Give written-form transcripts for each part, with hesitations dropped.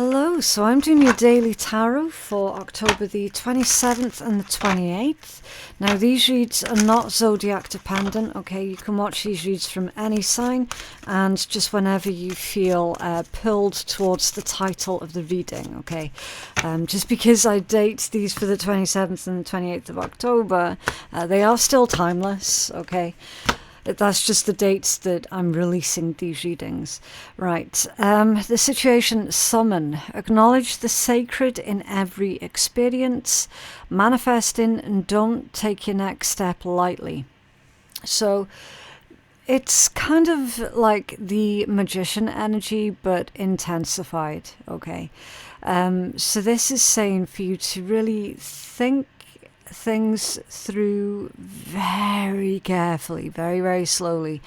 Hello, so I'm doing your daily tarot for October the 27th and the 28th. Now these reads are not zodiac dependent, okay? You can watch these reads from any sign and just whenever you feel pulled towards the title of the reading, okay? Just because I date these for the 27th and the 28th of October, they are still timeless, okay? That's just the dates that I'm releasing these readings. Right, the situation, summon. Acknowledge the sacred in every experience. Manifesting and don't take your next step lightly. So it's kind of like the magician energy, but intensified, okay? So this is saying for you to really think things through very carefully, very slowly.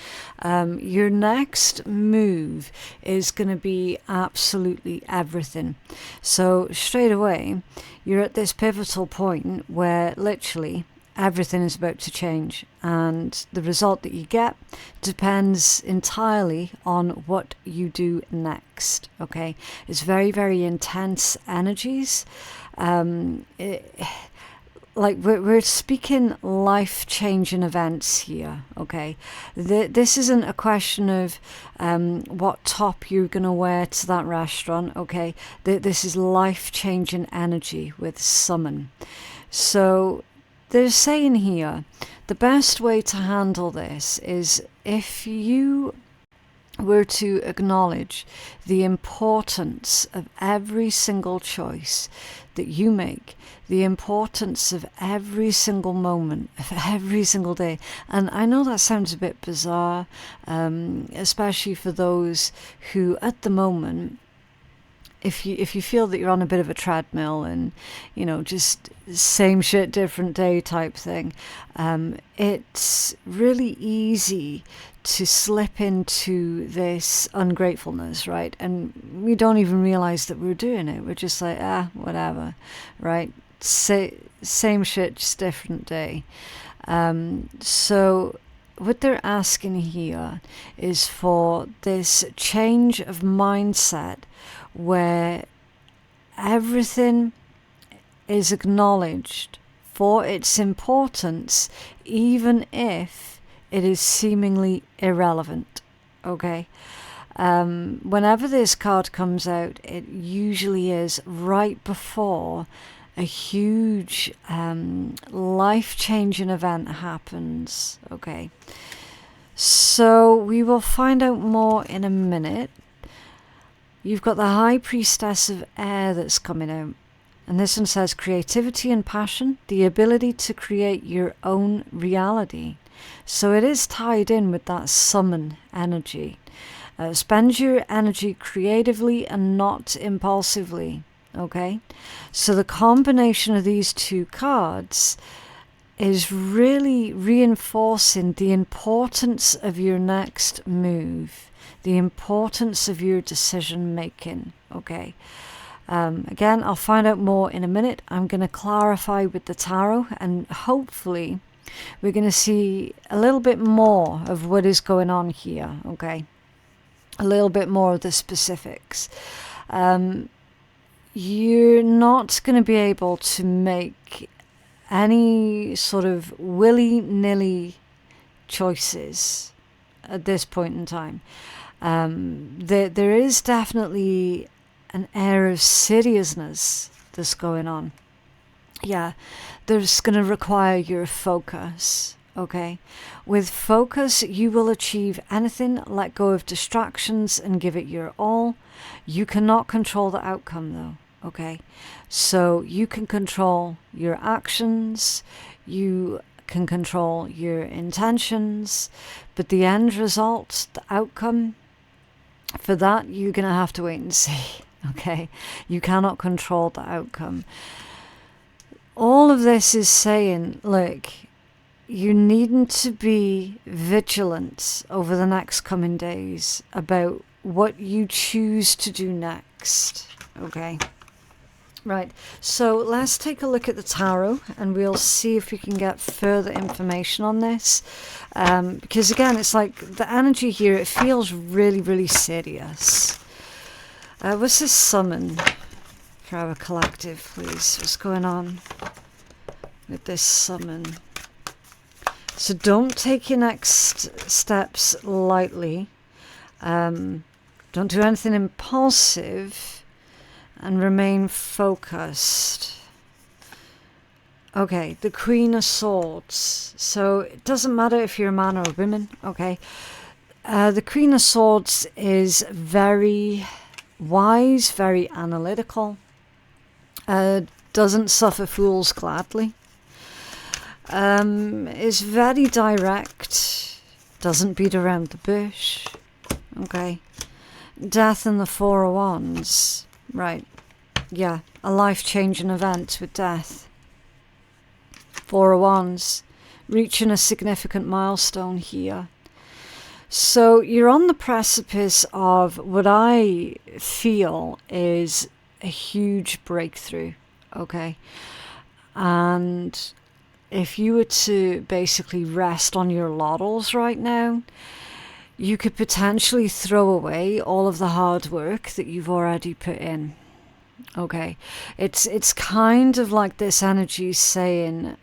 Your next move is going to be absolutely everything. So straight away, you're at this pivotal point where literally everything is about to change, and the result that you get depends entirely on what you do next, okay? It's very intense energies. Like we're speaking life-changing events here, okay? This isn't a question of what top you're going to wear to that restaurant, okay? This is life-changing energy with summon. So they're saying here, the best way to handle this is if you were to acknowledge the importance of every single choice that you make, the importance of every single moment, of every single day. And I know that sounds a bit bizarre, especially for those who at the moment, if you feel that you're on a bit of a treadmill and, you know, just same shit, different day type thing, it's really easy to slip into this ungratefulness, right? And we don't even realize that we're doing it. We're just like, whatever, right? Same shit, just different day. So what they're asking here is for this change of mindset where everything is acknowledged for its importance, even if it is seemingly irrelevant, okay? Whenever this card comes out, it usually is right before a huge life-changing event happens, okay? So we will find out more in a minute. You've got the High Priestess of Air that's coming out. And this one says creativity and passion, the ability to create your own reality. So it is tied in with that summon energy. Spend your energy creatively and not impulsively, okay? So the combination of these two cards is really reinforcing the importance of your next move, the importance of your decision making, okay? Again, I'll find out more in a minute. I'm going to clarify with the tarot, and hopefully we're going to see a little bit more of what is going on here, okay? A little bit more of the specifics. You're not going to be able to make any sort of willy-nilly choices at this point in time. There is definitely an air of seriousness that's going on. Yeah, there's going to require your focus, okay? With focus, you will achieve anything, let go of distractions and give it your all. You cannot control the outcome though, okay? So you can control your actions, you can control your intentions, but the end result, the outcome, for that, you're going to have to wait and see, okay? You cannot control the outcome. All of this is saying, look, you needn't to be vigilant over the next coming days about what you choose to do next, okay? Right, so let's take a look at the tarot and we'll see if we can get further information on this. Because again, it's like the energy here, it feels really serious. What's this summon for our collective, please? What's going on with this summon? So don't take your next steps lightly. Don't do anything impulsive, and remain focused. Okay, the Queen of Swords. So it doesn't matter if you're a man or a woman, okay? The Queen of Swords is very wise, very analytical, doesn't suffer fools gladly, is very direct, doesn't beat around the bush, okay? Death and the Four of Wands, right, yeah, a life-changing event with death. Four of Wands, reaching a significant milestone here. So you're on the precipice of what I feel is a huge breakthrough, okay? And if you were to basically rest on your laurels right now, you could potentially throw away all of the hard work that you've already put in, okay? It's kind of like this energy saying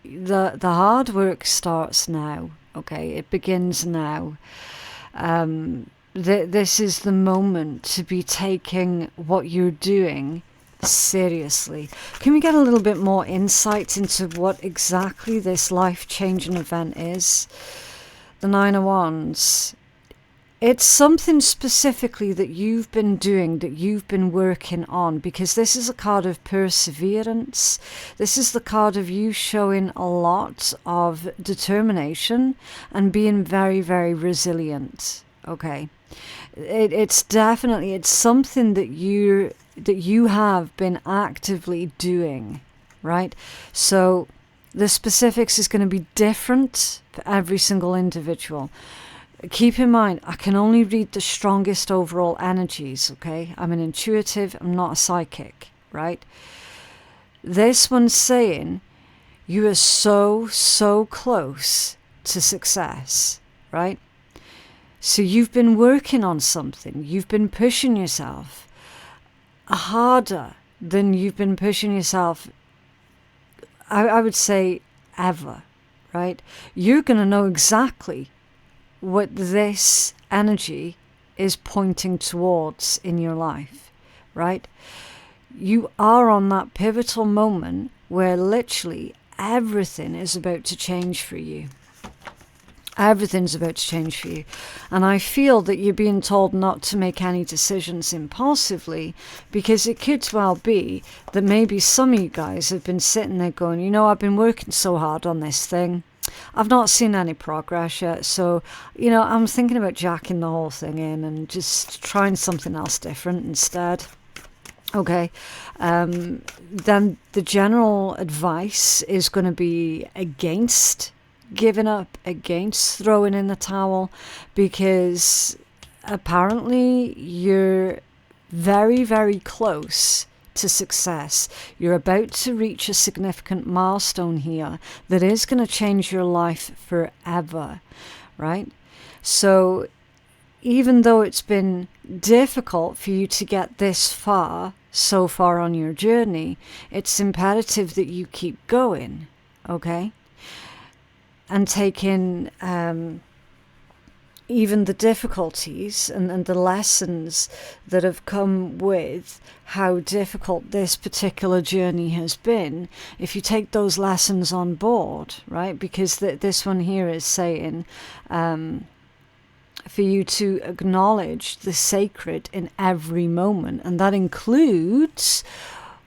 the hard work starts now, okay? It begins now. This is the moment to be taking what you're doing seriously. Can we get a little bit more insight into what exactly this life-changing event is? The Nine of Wands. It's something specifically that you've been doing, that you've been working on, because this is a card of perseverance. This is the card of you showing a lot of determination and being very, very resilient. Okay, it's definitely, it's something that you have been actively doing, right? So the specifics is going to be different for every single individual. Keep in mind, I can only read the strongest overall energies, okay? I'm an intuitive, I'm not a psychic, right? This one's saying you are so, so close to success, right? So you've been working on something, you've been pushing yourself harder than you've been pushing yourself, I would say, ever, right? You're going to know exactly what this energy is pointing towards in your life, right? You are on that pivotal moment where literally everything is about to change for you. Everything's about to change for you. And I feel that you're being told not to make any decisions impulsively, because it could well be that maybe some of you guys have been sitting there going, you know, I've been working so hard on this thing. I've not seen any progress yet, so, you know, I'm thinking about jacking the whole thing in and just trying something else different instead. Okay, then the general advice is going to be against giving up, against throwing in the towel, because apparently you're very, very close to success. You're about to reach a significant milestone here that is going to change your life forever, right? So even though it's been difficult for you to get this far, so far on your journey, it's imperative that you keep going, okay? And taking even the difficulties and the lessons that have come with how difficult this particular journey has been, if you take those lessons on board, right? Because this one here is saying for you to acknowledge the sacred in every moment, and that includes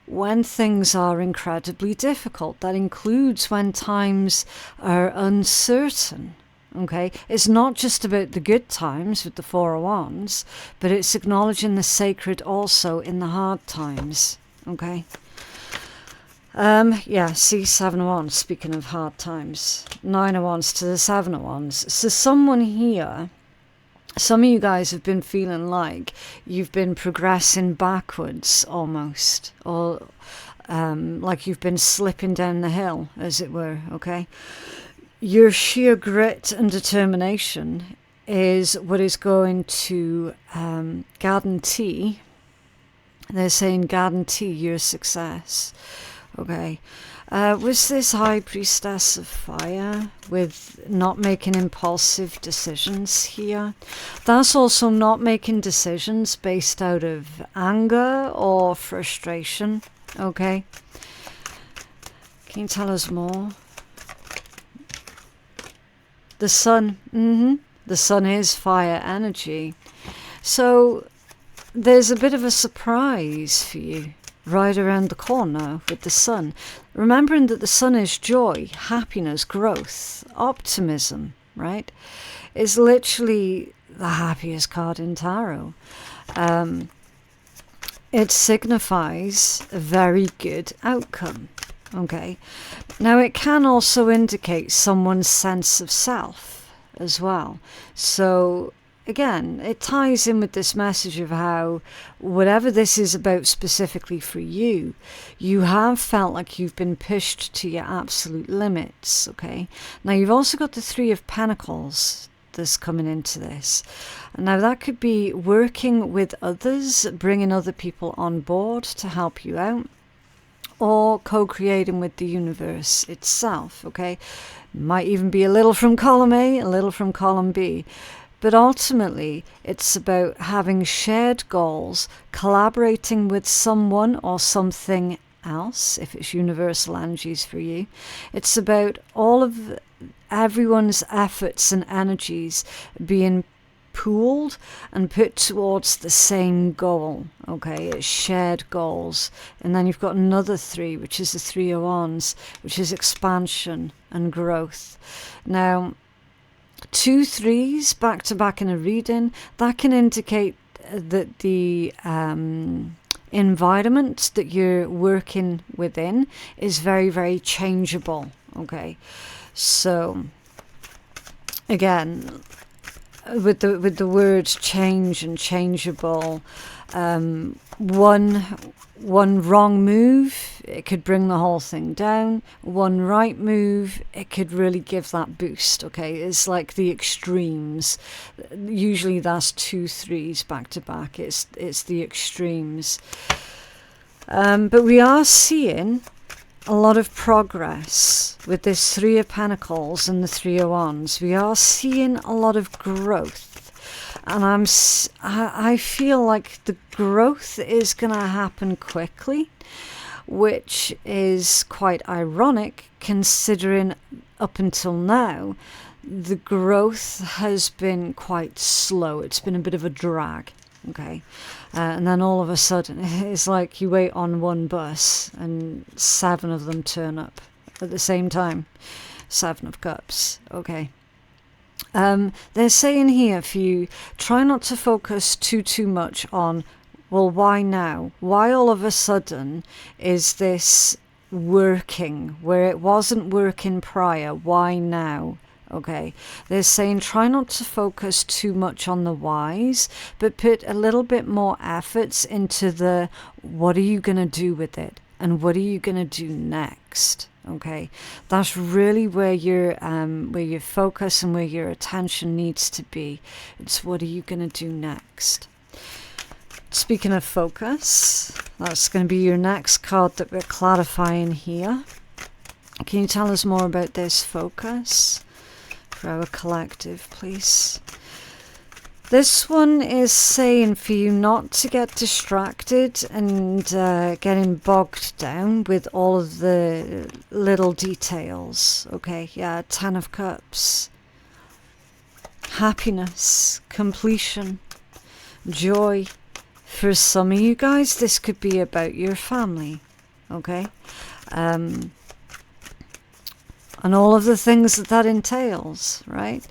when things are incredibly difficult. That includes when times are uncertain. Okay, it's not just about the good times with the Four of Wands, but it's acknowledging the sacred also in the hard times. Okay. Yeah, see, Seven of Wands, speaking of hard times. Nine of Wands to the Seven of Wands. So someone here, some of you guys have been feeling like you've been progressing backwards almost, or like you've been slipping down the hill, as it were, okay? Your sheer grit and determination is what is going to guarantee They're saying guarantee your success. Okay. Was this High Priestess of Fire with not making impulsive decisions here? That's also not making decisions based out of anger or frustration. Okay. Can you tell us more? The Sun. The Sun is fire energy. So there's a bit of a surprise for you right around the corner with the Sun. Remembering that the Sun is joy, happiness, growth, optimism, right? Is literally the happiest card in tarot. It signifies a very good outcome. Okay. Now it can also indicate someone's sense of self as well. So again, it ties in with this message of how whatever this is about specifically for you, you have felt like you've been pushed to your absolute limits, okay? Now, you've also got the Three of Pentacles that's coming into this. Now, that could be working with others, bringing other people on board to help you out, or co-creating with the universe itself, okay? Might even be a little from column A, a little from column B. But ultimately, it's about having shared goals, collaborating with someone or something else, if it's universal energies for you. It's about all of everyone's efforts and energies being pooled and put towards the same goal. Okay, it's shared goals. And then you've got another three, which is the Three of Wands, which is expansion and growth. Now, 2 3s back to back in a reading, that can indicate that the environment that you're working within is very, very changeable. Okay, so again, with the words change and changeable, one wrong move, it could bring the whole thing down. One right move, it could really give that boost. Okay, it's like the extremes. Usually that's 2 3s back to back. It's the extremes. But we are seeing a lot of progress with this Three of Pentacles and the Three of Wands. We are seeing a lot of growth. And I feel like the growth is going to happen quickly, which is quite ironic considering up until now, the growth has been quite slow. It's been a bit of a drag, okay? And then all of a sudden, it's like you wait on one bus and 7 of them turn up at the same time. 7 of Cups, okay? They're saying here for you, try not to focus too much on, well, why now? Why all of a sudden is this working where it wasn't working prior? Why now? Okay, they're saying try not to focus too much on the whys, but put a little bit more efforts into the what are you going to do with it and what are you going to do next. Okay, that's really where your focus and where your attention needs to be. It's what are you going to do next. Speaking of focus, that's going to be your next card that we're clarifying here. Can you tell us more about this focus for our collective, please? This one is saying for you not to get distracted and getting bogged down with all of the little details. Okay, yeah, 10 of Cups. Happiness, completion, joy. For some of you guys, this could be about your family. Okay? And all of the things that entails, right?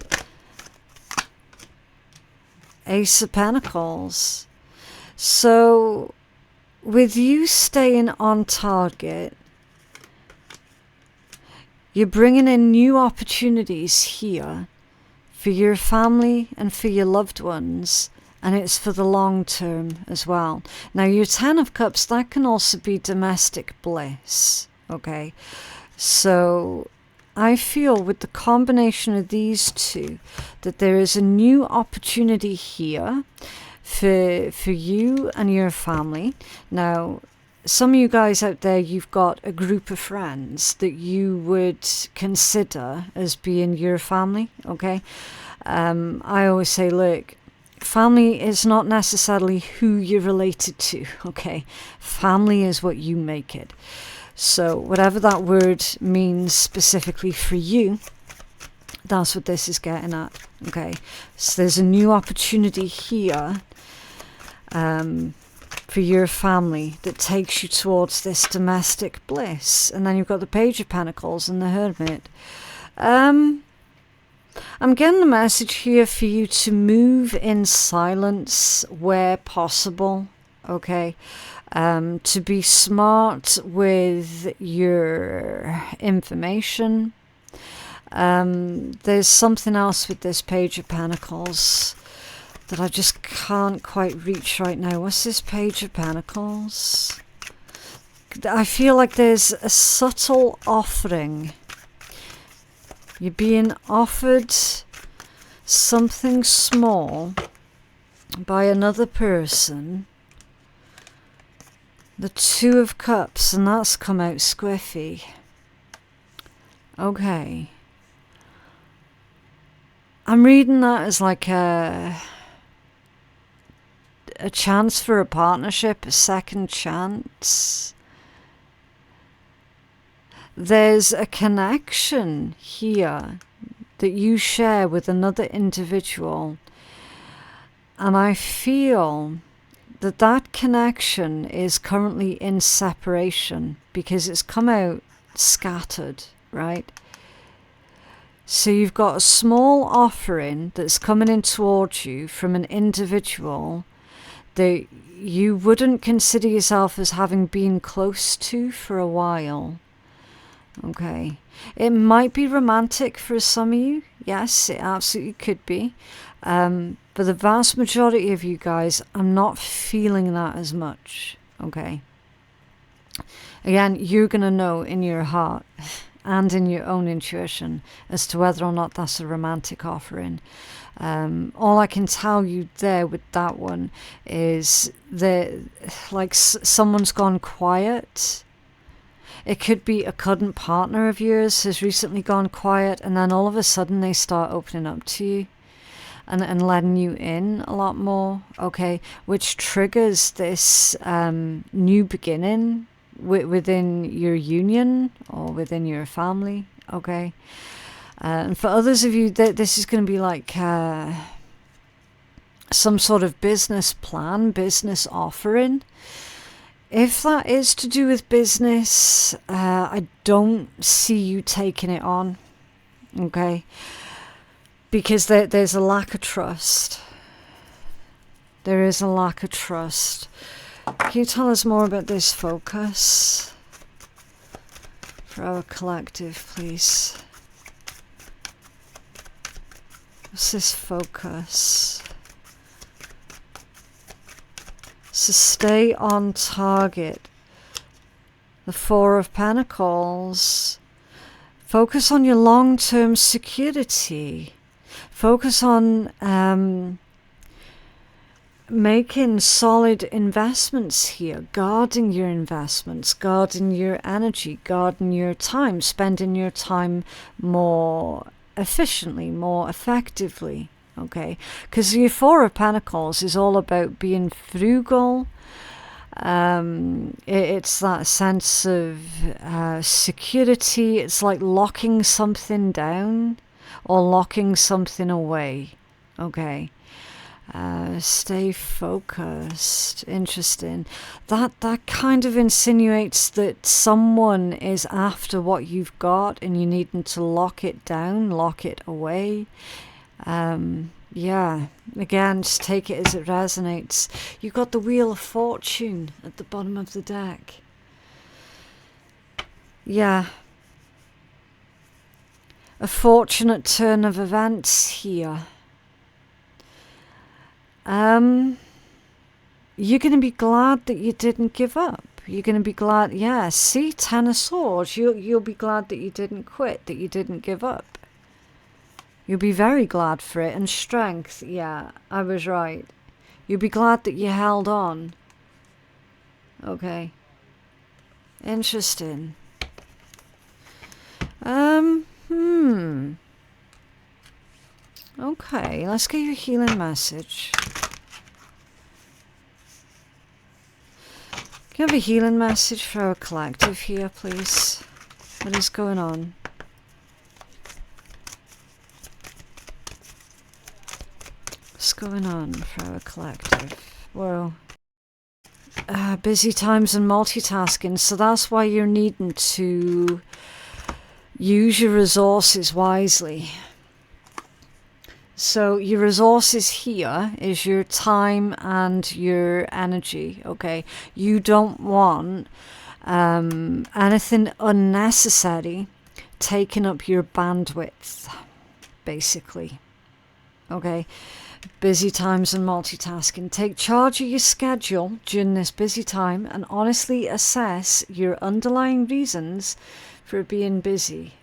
Ace of Pentacles. So with you staying on target, you're bringing in new opportunities here for your family and for your loved ones, and it's for the long term as well. Now your 10 of Cups, that can also be domestic bliss. Okay, so I feel with the combination of these two that there is a new opportunity here for you and your family. Now, some of you guys out there, you've got a group of friends that you would consider as being your family, okay? I always say, look, family is not necessarily who you're related to, okay? Family is what you make it. So whatever that word means specifically for you, that's what this is getting at, okay? So there's a new opportunity here for your family that takes you towards this domestic bliss. And then you've got the Page of Pentacles and the Hermit. I'm getting the message here for you to move in silence where possible, okay? To be smart with your information. There's something else with this Page of Pentacles that I just can't quite reach right now. What's this Page of Pentacles? I feel like there's a subtle offering. You're being offered something small by another person. The Two of Cups, and that's come out squiffy. Okay. I'm reading that as like a chance for a partnership, a second chance. There's a connection here that you share with another individual. And I feel that that connection is currently in separation because it's come out scattered, right? So you've got a small offering that's coming in towards you from an individual that you wouldn't consider yourself as having been close to for a while. Okay. It might be romantic for some of you. Yes, it absolutely could be. But the vast majority of you guys, I'm not feeling that as much. Okay. Again, you're going to know in your heart and in your own intuition as to whether or not that's a romantic offering. All I can tell you there with that one is that, like, someone's gone quiet. It could be a current partner of yours has recently gone quiet, and then all of a sudden they start opening up to you and letting you in a lot more, okay, which triggers this new beginning within your union or within your family, okay. And for others of you, this is going to be like some sort of business plan, business offering. If that is to do with business, I don't see you taking it on, okay? Because there's a lack of trust. There is a lack of trust. Can you tell us more about this focus for our collective, please? What's this focus? So stay on target. The Four of Pentacles. Focus on your long-term security. Focus on making solid investments here. Guarding your investments. Guarding your energy. Guarding your time. Spending your time more efficiently, more effectively, okay? Because your Four of Pentacles is all about being frugal. It's that sense of security. It's like locking something down or locking something away, okay? Stay focused. Interesting. That kind of insinuates that someone is after what you've got and you needing to lock it down, lock it away. Yeah, again, just take it as it resonates. You've got the Wheel of Fortune at the bottom of the deck. Yeah. A fortunate turn of events here. You're going to be glad that you didn't give up. You're going to be glad, yeah, see, Ten of Swords. You'll be glad that you didn't quit, that you didn't give up. You'll be very glad for it. And Strength, yeah, I was right. You'll be glad that you held on. Okay. Interesting. Okay, let's get your healing message. Can I have a healing message for our collective here, please? What is going on? What's going on for our collective? Whoa. Busy times and multitasking, so that's why you're needing to use your resources wisely. So your resources here is your time and your energy, okay? You don't want anything unnecessary taking up your bandwidth, basically, okay? Busy times and multitasking. Take charge of your schedule during this busy time and honestly assess your underlying reasons for being busy.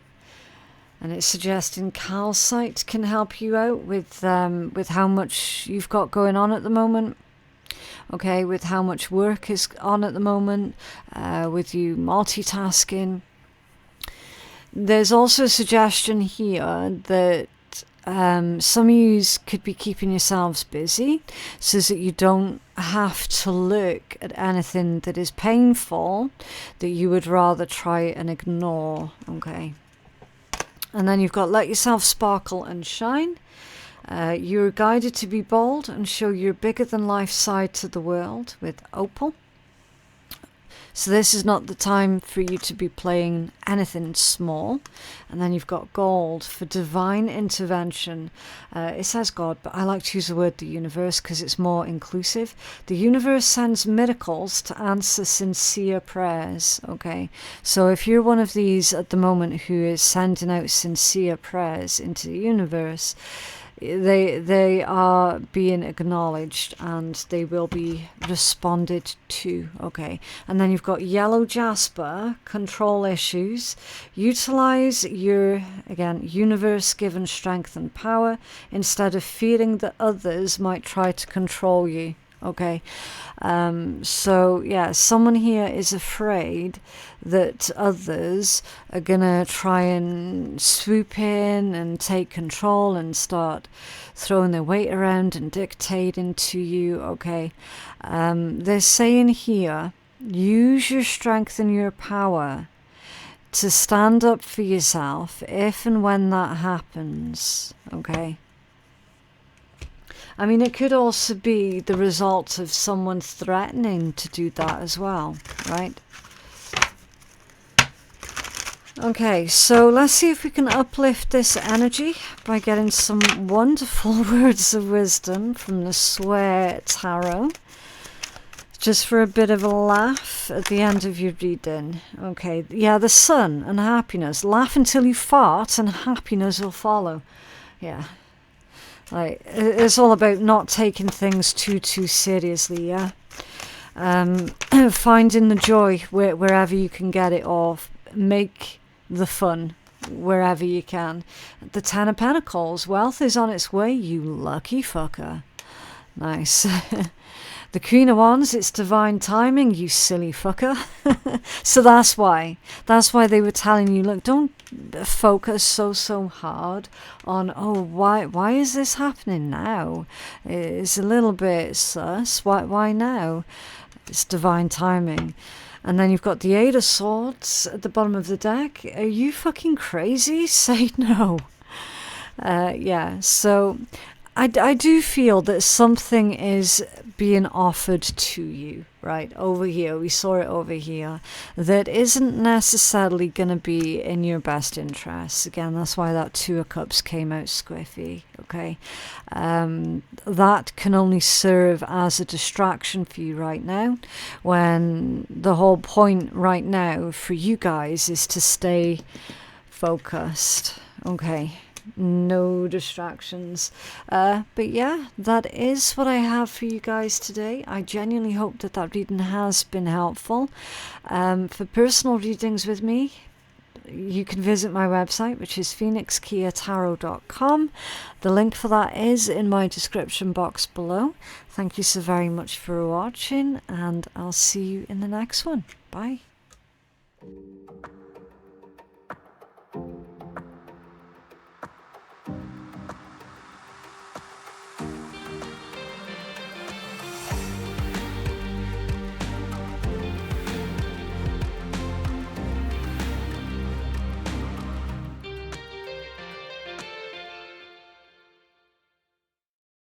And it's suggesting calcite can help you out with how much you've got going on at the moment. Okay, with how much work is on at the moment, with you multitasking. There's also a suggestion here that some of you could be keeping yourselves busy so that you don't have to look at anything that is painful that you would rather try and ignore, okay? And then you've got let yourself sparkle and shine. You're guided to be bold and show your bigger than life side to the world with opal. So this is not the time for you to be playing anything small. And then you've got gold for divine intervention. It says God, but I like to use the word the universe because it's more inclusive. The universe sends miracles to answer sincere prayers, okay? So if you're one of these at the moment who is sending out sincere prayers into the universe, they are being acknowledged and they will be responded to, okay? And then you've got yellow jasper, control issues. Utilize your, again, universe given strength and power instead of fearing that others might try to control you, okay? So yeah, someone here is afraid that others are gonna try and swoop in and take control and start throwing their weight around and dictating to you, okay? They're saying here, use your strength and your power to stand up for yourself if and when that happens, okay? I mean, it could also be the result of someone threatening to do that as well, right? Okay, so let's see if we can uplift this energy by getting some wonderful words of wisdom from the Swear Tarot. Just for a bit of a laugh at the end of your reading. Okay, yeah, the sun and happiness. Laugh until you fart and happiness will follow. Yeah. Like, it's all about not taking things too seriously, yeah? Finding the joy wherever you can get it, or make the fun wherever you can. The Ten of Pentacles, wealth is on its way, you lucky fucker. Nice. The Queen of Wands, it's divine timing, you silly fucker. So that's why they were telling you, look, don't focus so hard on, oh, why is this happening now? It's a little bit sus. Why now? It's divine timing. And then you've got the Eight of Swords at the bottom of the deck. Are you fucking crazy? Say no. Yeah, so I do feel that something is being offered to you, right? Over here, we saw it over here, that isn't necessarily going to be in your best interests. Again, that's why that Two of Cups came out squiffy, okay? That can only serve as a distraction for you right now, when the whole point right now for you guys is to stay focused, okay? No distractions. But yeah, that is what I have for you guys today. I genuinely hope that reading has been helpful. For personal readings with me, you can visit my website, which is phoenixkeiatarot.com. The link for that is in my description box below. Thank you so very much for watching, and I'll see you in the next one. Bye.